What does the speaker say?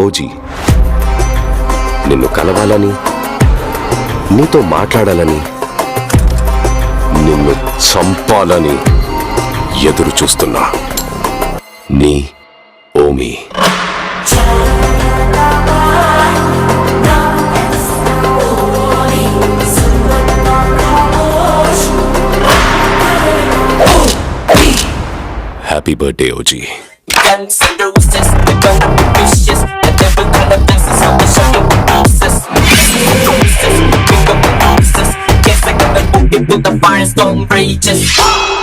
OG, నిన్ను కలవాలని, నీతో మాట్లాడాలని, నిన్ను చంపాలని ఎదురు చూస్తున్నా. నీ Omi. Happy birthday OG. The fire stone breaches.